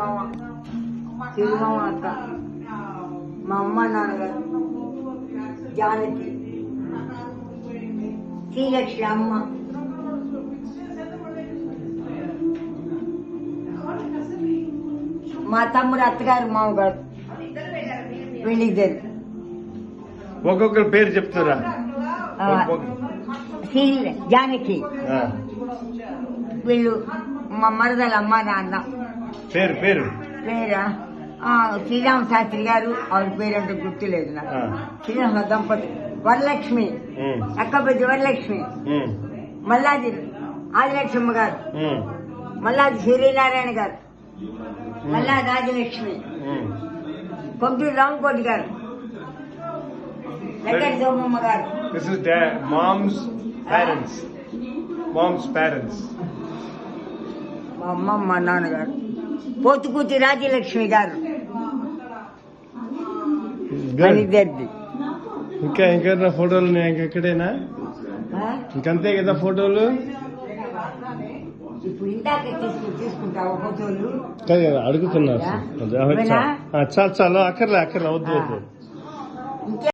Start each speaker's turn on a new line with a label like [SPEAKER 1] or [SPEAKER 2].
[SPEAKER 1] మామ చిరుమామ అక్క మా అమ్మ నాన్నగారు జానకి శ్రీలక్ష్మి అమ్మ మా తమ్ముడు అత్తగారు మామగారు వీళ్ళిద్దరు.
[SPEAKER 2] ఒక్కొక్కరు పేరు చెప్తారా?
[SPEAKER 1] జానకి వీళ్ళు మా మరదల అమ్మ నాన్న.
[SPEAKER 2] పేరు పేరు
[SPEAKER 1] పేరా శ్రీరామ శాస్త్రి గారు, ఆవిడ పేరంటే గుర్తులేదు నాకు. శ్రీరామ దంపతి వరలక్ష్మి, అక్కబెద్ది వరలక్ష్మి, మల్లాది ఆదిలక్ష్మి గారు, మల్లాది సూర్యనారాయణ గారు, మల్లాది ఆదిలక్ష్మి, కొంటూరు రామకోటి గారు, వెంకట సోమమ్మ గారు.
[SPEAKER 2] This is mom's parents. Mom's parents.
[SPEAKER 1] మా అమ్మ మా నాన్నగారు. పోతుకూతి రాజ్యలక్ష్మి గారు ఇద్దరిది.
[SPEAKER 2] ఇంకా ఇంకా ఫోటోలు ఎక్కడైనా ఇంకంతే కదా ఫోటోలు?
[SPEAKER 1] ఇప్పుడు ఇందాక తీసుకుంటావు ఫోటోలు
[SPEAKER 2] కదా అడుగుతున్నారు. చాలు చాలు అక్కర్లే వద్దు వద్దు.